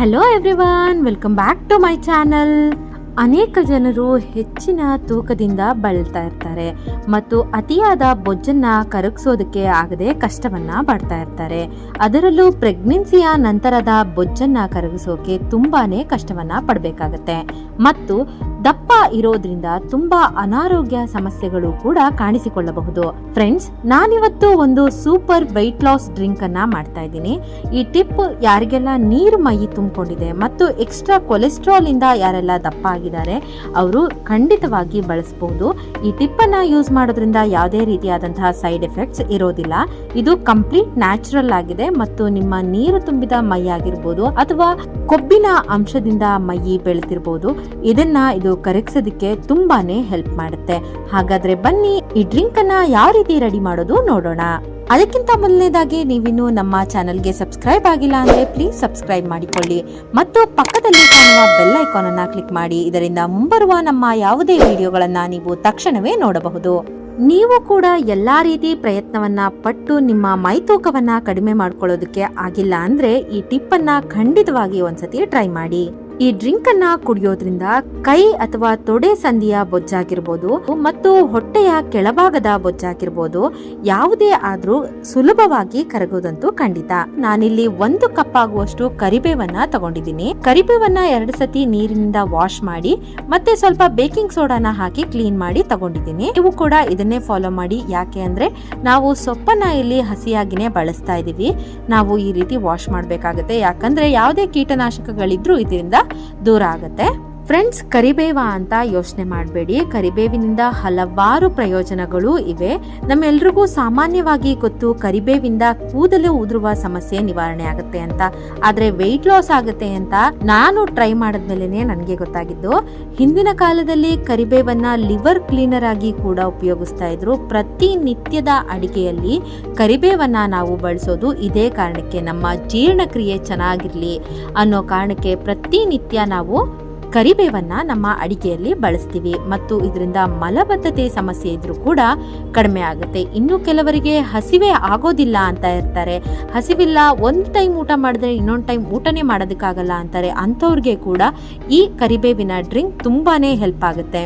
Hello everyone, welcome back to my channel. ಅನೇಕ ಜನರು ಹೆಚ್ಚಿನ ತೂಕದಿಂದ ಬಳಲ್ತಾ ಇರ್ತಾರೆ ಮತ್ತು ಅತಿಯಾದ ಬೊಜ್ಜನ್ನ ಕರಗಿಸೋದಕ್ಕೆ ಆಗದೆ ಕಷ್ಟವನ್ನ ಪಡ್ತಾ ಇರ್ತಾರೆ. ಅದರಲ್ಲೂ ಪ್ರೆಗ್ನೆನ್ಸಿಯ ನಂತರದ ಬೊಜ್ಜನ್ನ ಕರಗಿಸೋಕೆ ತುಂಬಾನೇ ಕಷ್ಟವನ್ನ ಪಡಬೇಕಾಗತ್ತೆ ಮತ್ತು ದಪ್ಪ ಇರೋದ್ರಿಂದ ತುಂಬಾ ಅನಾರೋಗ್ಯ ಸಮಸ್ಯೆಗಳು ಕೂಡ ಕಾಣಿಸಿಕೊಳ್ಳಬಹುದು. ಫ್ರೆಂಡ್ಸ್, ನಾನಿವತ್ತು ಒಂದು ಸೂಪರ್ ವೆಯ್ಟ್ ಲಾಸ್ ಡ್ರಿಂಕ್ ಅನ್ನ ಮಾಡ್ತಾ ಇದ್ದೀನಿ. ಈ ಟಿಪ್ ಯಾರಿಗೆಲ್ಲ ನೀರು ಮೈ ತುಂಬಿಕೊಂಡಿದೆ ಮತ್ತು ಎಕ್ಸ್ಟ್ರಾ ಕೊಲೆಸ್ಟ್ರಾಲ್ ಇಂದ ಯಾರೆಲ್ಲ ದಪ್ಪ ಆಗಿದ್ದಾರೆ ಅವರು ಖಂಡಿತವಾಗಿ ಬಳಸಬಹುದು. ಈ ಟಿಪ್ ಅನ್ನ ಯೂಸ್ ಮಾಡೋದ್ರಿಂದ ಯಾವುದೇ ರೀತಿಯಾದಂತಹ ಸೈಡ್ ಎಫೆಕ್ಟ್ಸ್ ಇರೋದಿಲ್ಲ. ಇದು ಕಂಪ್ಲೀಟ್ ನ್ಯಾಚುರಲ್ ಆಗಿದೆ ಮತ್ತು ನಿಮ್ಮ ನೀರು ತುಂಬಿದ ಮೈ ಆಗಿರ್ಬೋದು ಅಥವಾ ಕೊಬ್ಬಿನ ಅಂಶದಿಂದ ಮೈ ಬೆಳೆದಿರಬಹುದು, ಇದು ಕರಗಿಸೋದಕ್ಕೆ ತುಂಬಾನೇ ಹೆಲ್ಪ್ ಮಾಡುತ್ತೆ. ಹಾಗಾದ್ರೆ ಬನ್ನಿ ಈ ಡ್ರಿಂಕ್ ಅನ್ನ ಯಾವ ರೀತಿ ರೆಡಿ ಮಾಡೋದು ನೋಡೋಣ. ಅದಕ್ಕಿಂತ ಮೊದಲನೇದಾಗಿ ನೀವಿನ್ನು ನಮ್ಮ ಚಾನೆಲ್ಗೆ ಸಬ್ಸ್ಕ್ರೈಬ್ ಆಗಿಲ್ಲ ಅಂದ್ರೆ ಪ್ಲೀಸ್ ಸಬ್ಸ್ಕ್ರೈಬ್ ಮಾಡಿಕೊಳ್ಳಿ ಮತ್ತು ಪಕ್ಕದಲ್ಲಿ ಕಾಣುವ ಬೆಲ್ ಐಕಾನ್ ಅನ್ನ ಕ್ಲಿಕ್ ಮಾಡಿ. ಇದರಿಂದ ಮುಂಬರುವ ನಮ್ಮ ಯಾವುದೇ ವಿಡಿಯೋಗಳನ್ನ ನೀವು ತಕ್ಷಣವೇ ನೋಡಬಹುದು. ನೀವು ಕೂಡ ಎಲ್ಲಾ ರೀತಿ ಪ್ರಯತ್ನವನ್ನ ಪಟ್ಟು ನಿಮ್ಮ ಮೈ ತೂಕವನ್ನ ಕಡಿಮೆ ಮಾಡ್ಕೊಳ್ಳೋದಕ್ಕೆ ಆಗಿಲ್ಲ ಅಂದ್ರೆ ಈ ಟಿಪ್ ಅನ್ನ ಖಂಡಿತವಾಗಿ ಒಂದ್ಸತಿ ಟ್ರೈ ಮಾಡಿ. ಈ ಡ್ರಿಂಕ್ ಅನ್ನ ಕುಡಿಯೋದ್ರಿಂದ ಕೈ ಅಥವಾ ತೊಡೆ ಸಂದಿಯ ಬೊಜ್ಜಾಗಿರ್ಬೋದು ಮತ್ತು ಹೊಟ್ಟೆಯ ಕೆಳಭಾಗದ ಬೊಜ್ಜಾಗಿರ್ಬೋದು ಯಾವುದೇ ಆದ್ರೂ ಸುಲಭವಾಗಿ ಕರಗೋದಂತೂ ಖಂಡಿತ. ನಾನಿಲ್ಲಿ 1 ಕಪ್ ಆಗುವಷ್ಟು ಕರಿಬೇವನ್ನ ತಗೊಂಡಿದ್ದೀನಿ. ಕರಿಬೇವನ್ನ 2 ಸತಿ ನೀರಿನಿಂದ ವಾಶ್ ಮಾಡಿ ಮತ್ತೆ ಸ್ವಲ್ಪ ಬೇಕಿಂಗ್ ಸೋಡಾನ ಹಾಕಿ ಕ್ಲೀನ್ ಮಾಡಿ ತಗೊಂಡಿದ್ದೀನಿ. ನೀವು ಕೂಡ ಇದನ್ನೇ ಫಾಲೋ ಮಾಡಿ. ಯಾಕೆ ಅಂದ್ರೆ ನಾವು ಸೊಪ್ಪನ್ನ ಇಲ್ಲಿ ಹಸಿಯಾಗಿನೇ ಬಳಸ್ತಾ ಇದೀವಿ. ನಾವು ಈ ರೀತಿ ವಾಶ್ ಮಾಡ್ಬೇಕಾಗತ್ತೆ, ಯಾಕಂದ್ರೆ ಯಾವುದೇ ಕೀಟನಾಶಕಗಳಿದ್ರೂ ಇದರಿಂದ ದೂರ ಆಗತ್ತೆ. ಫ್ರೆಂಡ್ಸ್, ಕರಿಬೇವ ಅಂತ ಯೋಚನೆ ಮಾಡಬೇಡಿ. ಕರಿಬೇವಿನಿಂದ ಹಲವಾರು ಪ್ರಯೋಜನಗಳು ಇವೆ. ನಮ್ಮೆಲ್ರಿಗೂ ಸಾಮಾನ್ಯವಾಗಿ ಗೊತ್ತು ಕರಿಬೇವಿಂದ ಕೂದಲು ಉದುರುವ ಸಮಸ್ಯೆ ನಿವಾರಣೆ ಆಗುತ್ತೆ ಅಂತ. ಆದ್ರೆ ವೆಯ್ಟ್ ಲಾಸ್ ಆಗುತ್ತೆ ಅಂತ ನಾನು ಟ್ರೈ ಮಾಡಿದ್ಮೇಲೆ ನನಗೆ ಗೊತ್ತಾಗಿದ್ದು. ಹಿಂದಿನ ಕಾಲದಲ್ಲಿ ಕರಿಬೇವನ್ನ ಲಿವರ್ ಕ್ಲೀನರ್ ಆಗಿ ಕೂಡ ಉಪಯೋಗಿಸ್ತಾ ಇದ್ರು. ಪ್ರತಿನಿತ್ಯದ ಅಡಿಗೆಯಲ್ಲಿ ಕರಿಬೇವನ್ನ ನಾವು ಬಳಸೋದು ಇದೇ ಕಾರಣಕ್ಕೆ, ನಮ್ಮ ಜೀರ್ಣಕ್ರಿಯೆ ಚೆನ್ನಾಗಿರ್ಲಿ ಅನ್ನೋ ಕಾರಣಕ್ಕೆ ಪ್ರತಿನಿತ್ಯ ನಾವು ಕರಿಬೇವನ್ನ ನಮ್ಮ ಅಡಿಗೆಯಲ್ಲಿ ಬಳಸ್ತೀವಿ ಮತ್ತು ಇದರಿಂದ ಮಲಬದ್ಧತೆ ಸಮಸ್ಯೆ ಇದ್ರೂ ಕೂಡ ಕಡಿಮೆ ಆಗುತ್ತೆ. ಇನ್ನು ಕೆಲವರಿಗೆ ಹಸಿವೆ ಆಗೋದಿಲ್ಲ ಅಂತ ಇರ್ತಾರೆ. ಹಸಿವಿಲ್ಲ, ಒಂದು ಟೈಮ್ ಊಟ ಮಾಡಿದ್ರೆ ಇನ್ನೊಂದು ಟೈಮ್ ಊಟನೇ ಮಾಡೋದಕ್ಕಾಗಲ್ಲ ಅಂತಾರೆ. ಅಂಥವ್ರಿಗೆ ಕೂಡ ಈ ಕರಿಬೇವಿನ ಡ್ರಿಂಕ್ ತುಂಬಾನೇ ಹೆಲ್ಪ್ ಆಗುತ್ತೆ.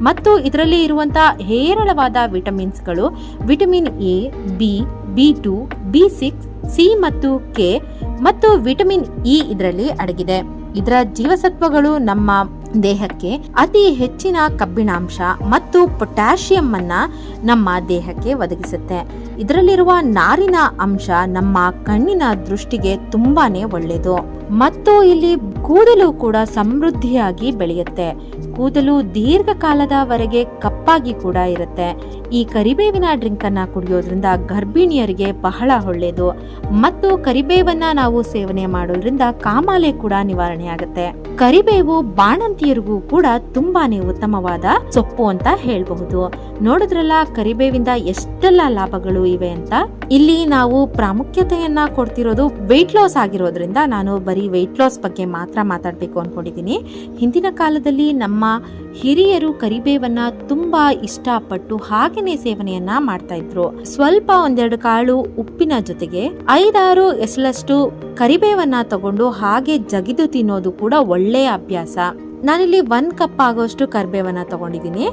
ಮತ್ತು ಇದರಲ್ಲಿ ಇರುವಂತಹ ಹೇರಳವಾದ ವಿಟಮಿನ್ಸ್ಗಳು vitamin A, B, B2, B6, C ಮತ್ತು ಕೆ ಮತ್ತು ವಿಟಮಿನ್ ಇ ಇದರಲ್ಲಿ ಅಡಗಿದೆ. ಇದರ ಜೀವಸತ್ವಗಳು ನಮ್ಮ ದೇಹಕ್ಕೆ ಅತಿ ಹೆಚ್ಚಿನ ಕಬ್ಬಿಣಾಂಶ ಮತ್ತು ಪೊಟ್ಯಾಷಿಯಂ ಅನ್ನ ನಮ್ಮ ದೇಹಕ್ಕೆ ಒದಗಿಸುತ್ತೆ. ಇದರಲ್ಲಿರುವ ನಾರಿನ ಅಂಶ ನಮ್ಮ ಕಣ್ಣಿನ ದೃಷ್ಟಿಗೆ ತುಂಬಾನೇ ಒಳ್ಳೆಯದು ಮತ್ತು ಇಲ್ಲಿ ಕೂದಲು ಕೂಡ ಸಮೃದ್ಧಿಯಾಗಿ ಬೆಳೆಯುತ್ತೆ. ಕೂದಲು ದೀರ್ಘಕಾಲದವರೆಗೆ ಕಪ್ಪಾಗಿ ಕೂಡ ಇರುತ್ತೆ. ಈ ಕರಿಬೇವಿನ ಡ್ರಿಂಕ್ ಅನ್ನ ಕುಡಿಯೋದ್ರಿಂದ ಗರ್ಭಿಣಿಯರಿಗೆ ಬಹಳ ಒಳ್ಳೆಯದು ಮತ್ತು ಕರಿಬೇವನ್ನ ನಾವು ಸೇವನೆ ಮಾಡೋದ್ರಿಂದ ಕಾಮಾಲೆ ಕೂಡ ನಿವಾರಣೆ ಆಗುತ್ತೆ. ಕರಿಬೇವು ಬಾಣಂತಿಯರಿಗೂ ಕೂಡ ತುಂಬಾನೇ ಉತ್ತಮವಾದ ಸೊಪ್ಪು ಅಂತ ಹೇಳಬಹುದು. ನೋಡಿದ್ರಲ್ಲ ಕರಿಬೇವಿಂದ ಎಷ್ಟೆಲ್ಲ ಲಾಭಗಳು ಇವೆ ಅಂತ. ಇಲ್ಲಿ ನಾವು ಪ್ರಾಮುಖ್ಯತೆಯನ್ನ ಕೊಡ್ತಿರೋದು ವೆಯ್ಟ್ ಲಾಸ್ ಆಗಿರೋದ್ರಿಂದ ನಾನು ಬರೀ ವೆಯ್ಟ್ ಲಾಸ್ ಬಗ್ಗೆ ಮಾತ್ರ ಮಾತಾಡ್ಬೇಕು ಅನ್ಕೊಂಡಿದ್ದೀನಿ. ಹಿಂದಿನ ಕಾಲದಲ್ಲಿ ನಮ್ಮ ಹಿರಿಯರು ಕರಿಬೇವನ್ನ ತುಂಬಾ ಇಷ್ಟಪಟ್ಟು ಹಾಗೇನೆ ಸೇವನೆಯನ್ನ ಮಾಡ್ತಾ ಇದ್ರು. ಸ್ವಲ್ಪ 1-2 ಕಾಳು ಉಪ್ಪಿನ ಜೊತೆಗೆ 5-6 ಎಸಳಷ್ಟು ಕರಿಬೇವನ್ನ ತಗೊಂಡು ಹಾಗೆ ಜಗಿದು ತಿನ್ನೋದು ಕೂಡ ಒಳ್ಳೆಯ ಅಭ್ಯಾಸ. ನಾನಿಲ್ಲಿ 1 ಕಪ್ ಆಗೋಷ್ಟು ಕರಿಬೇವನ್ನ ತಗೊಂಡಿದ್ದೀನಿ.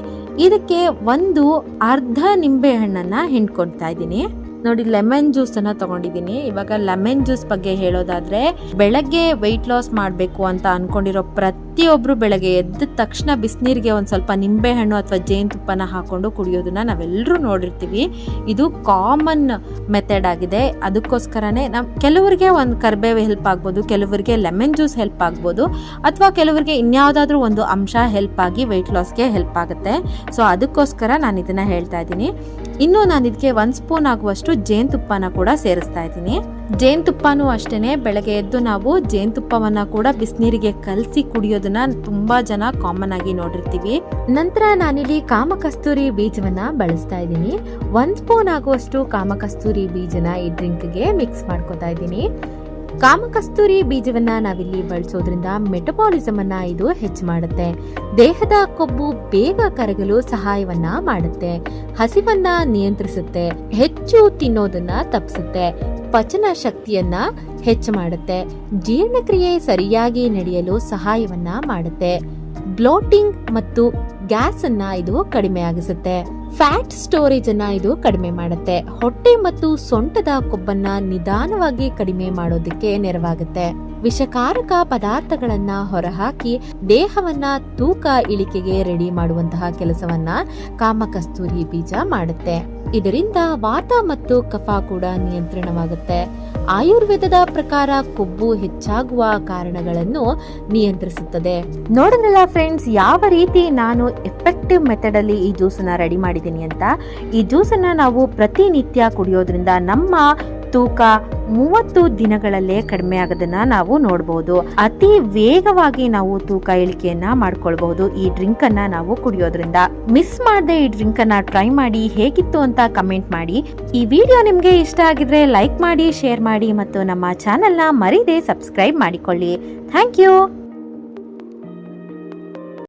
ಇದಕ್ಕೆ ಒಂದು ಅರ್ಧ ನಿಂಬೆ ಹಣ್ಣನ್ನ ಹಿಂಡ್ಕೊಳ್ತಾ ಇದ್ದೀನಿ. ನೋಡಿ, ಲೆಮನ್ ಜ್ಯೂಸ್ ಅನ್ನ ತಗೊಂಡಿದ್ದೀನಿ. ಇವಾಗ ಲೆಮನ್ ಜ್ಯೂಸ್ ಬಗ್ಗೆ ಹೇಳೋದಾದ್ರೆ, ಬೆಳಗ್ಗೆ ವೆಯ್ಟ್ ಲಾಸ್ ಮಾಡಬೇಕು ಅಂತ ಅನ್ಕೊಂಡಿರೋ ಪ್ರತಿಯೊಬ್ರು ಬೆಳಗ್ಗೆ ಎದ್ದ ತಕ್ಷಣ ಬಿಸಿನೀರಿಗೆ ಒಂದ್ ಸ್ವಲ್ಪ ನಿಂಬೆ ಹಣ್ಣು ಅಥವಾ ಜೇನುತುಪ್ಪನ ಹಾಕೊಂಡು ಕುಡಿಯೋದನ್ನ ನಾವೆಲ್ಲರೂ ನೋಡಿರ್ತೀವಿ. ಇದು ಕಾಮನ್ ಮೆಥಡ್ ಆಗಿದೆ. ಅದಕ್ಕೋಸ್ಕರನೇ ಕೆಲವರಿಗೆ ಒಂದು ಕರಿಬೇವು ಹೆಲ್ಪ್ ಆಗ್ಬೋದು, ಕೆಲವರಿಗೆ ಲೆಮನ್ ಜ್ಯೂಸ್ ಹೆಲ್ಪ್ ಆಗ್ಬೋದು ಅಥವಾ ಕೆಲವರಿಗೆ ಇನ್ಯಾವುದಾದ್ರೂ ಒಂದು ಅಂಶ ಹೆಲ್ಪ್ ಆಗಿ ವೆಯ್ಟ್ ಲಾಸ್ಗೆ ಹೆಲ್ಪ್ ಆಗುತ್ತೆ. ಸೊ ಅದಕ್ಕೋಸ್ಕರ ನಾನು ಇದನ್ನ ಹೇಳ್ತಾ ಇದ್ದೀನಿ. ಇನ್ನು ನಾನು ಇದಕ್ಕೆ 1 ಸ್ಪೂನ್ ಆಗುವಷ್ಟು ಜೇನುತುಪ್ಪನ ಕೂಡ ಸೇರಿಸ್ತಾ ಇದ್ದೀನಿ. ಜೇನುತುಪ್ಪನೂ ಅಷ್ಟೇನೆ, ಬೆಳಗ್ಗೆ ಎದ್ದು ನಾವು ಜೇನುತುಪ್ಪವನ್ನ ಕೂಡ ಬಿಸಿನೀರಿಗೆ ಕಲಸಿ ಕುಡಿಯೋದನ್ನ ತುಂಬಾ ಜನ ಕಾಮನ್ ಆಗಿ ನೋಡಿರ್ತೀವಿ. ನಂತರ ನಾನಿಲ್ಲಿ ಕಾಮಕಸ್ತೂರಿ ಬೀಜವನ್ನ ಬಳಸ್ತಾ ಇದ್ದೀನಿ. 1 ಸ್ಪೂನ್ ಆಗುವಷ್ಟು ಕಾಮಕಸ್ತೂರಿ ಬೀಜನ ಈ ಡ್ರಿಂಕ್ಗೆ ಮಿಕ್ಸ್ ಮಾಡ್ಕೊತಾ ಇದ್ದೀನಿ. ಕಾಮಕಸ್ತೂರಿ ಬೀಜವನ್ನ ನಾವಿಲ್ಲಿ ಬಳಸೋದ್ರಿಂದ ಮೆಟಬಾಲಿಸಮ್ ಅನ್ನ ಇದು ಹೆಚ್ಚು ಮಾಡುತ್ತೆ. ದೇಹದ ಕೊಬ್ಬು ಬೇಗ ಕರಗಲು ಸಹಾಯವನ್ನ ಮಾಡುತ್ತೆ. ಹಸಿವನ್ನ ನಿಯಂತ್ರಿಸುತ್ತೆ. ಹೆಚ್ಚು ತಿನ್ನೋದನ್ನ ತಪ್ಪಿಸುತ್ತೆ. ಪಚನ ಶಕ್ತಿಯನ್ನ ಹೆಚ್ಚು ಮಾಡುತ್ತೆ, ಜೀರ್ಣಕ್ರಿಯೆ ಸರಿಯಾಗಿ ನಡೆಯಲು ಸಹಾಯವನ್ನ ಮಾಡುತ್ತೆ, ಬ್ಲೋಟಿಂಗ್ ಮತ್ತು ಗ್ಯಾಸ್ ಅನ್ನ ಇದು ಕಡಿಮೆ ಆಗಿಸುತ್ತೆ, ಫ್ಯಾಟ್ ಸ್ಟೋರೇಜ್ ಅನ್ನ ಇದು ಕಡಿಮೆ ಮಾಡುತ್ತೆ, ಹೊಟ್ಟೆ ಮತ್ತು ಸೊಂಟದ ಕೊಬ್ಬನ್ನ ನಿಧಾನವಾಗಿ ಕಡಿಮೆ ಮಾಡೋದಕ್ಕೆ ನೆರವಾಗುತ್ತೆ, ವಿಷಕಾರಕ ಪದಾರ್ಥಗಳನ್ನ ಹೊರಹಾಕಿ ದೇಹವನ್ನ ತೂಕ ಇಳಿಕೆಗೆ ರೆಡಿ ಮಾಡುವಂತಹ ಕೆಲಸವನ್ನ ಕಾಮಕಸ್ತೂರಿ ಬೀಜ ಮಾಡುತ್ತೆ. ಇದರಿಂದ ವಾತ ಮತ್ತು ಕಫ ಕೂಡ ನಿಯಂತ್ರಣವಾಗುತ್ತೆ. ಆಯುರ್ವೇದದ ಪ್ರಕಾರ ಕೊಬ್ಬು ಹೆಚ್ಚಾಗುವ ಕಾರಣಗಳನ್ನು ನಿಯಂತ್ರಿಸುತ್ತದೆ. ನೋಡಿದ್ರಲ್ಲ ಫ್ರೆಂಡ್ಸ್, ಯಾವ ರೀತಿ ನಾನು ಎಫೆಕ್ಟಿವ್ ಮೆಥಡ್ ಅಲ್ಲಿ ಈ ಜ್ಯೂಸನ್ನ ರೆಡಿ ಮಾಡಿದ್ದೀನಿ ಅಂತ. ಈ ಜ್ಯೂಸನ್ನ ನಾವು ಪ್ರತಿನಿತ್ಯ ಕುಡಿಯೋದ್ರಿಂದ ನಮ್ಮ ತೂಕ 30 ದಿನಗಳಲ್ಲೇ ಕಡಿಮೆ ಆಗೋದನ್ನ ನಾವು ನೋಡಬಹುದು. ಅತಿ ವೇಗವಾಗಿ ನಾವು ತೂಕ ಇಳಿಕೆಯನ್ನ ಮಾಡ್ಕೊಳ್ಬಹುದು ಈ ಡ್ರಿಂಕ್ ಅನ್ನ ನಾವು ಕುಡಿಯೋದ್ರಿಂದ. ಮಿಸ್ ಮಾಡದೆ ಈ ಡ್ರಿಂಕ್ ಅನ್ನ ಟ್ರೈ ಮಾಡಿ ಹೇಗಿತ್ತು ಅಂತ ಕಮೆಂಟ್ ಮಾಡಿ. ಈ ವಿಡಿಯೋ ನಿಮ್ಗೆ ಇಷ್ಟ ಆಗಿದ್ರೆ ಲೈಕ್ ಮಾಡಿ, ಶೇರ್ ಮಾಡಿ ಮತ್ತು ನಮ್ಮ ಚಾನೆಲ್ ನ ಮರೀದೆ ಸಬ್ಸ್ಕ್ರೈಬ್ ಮಾಡಿಕೊಳ್ಳಿ. Thank you.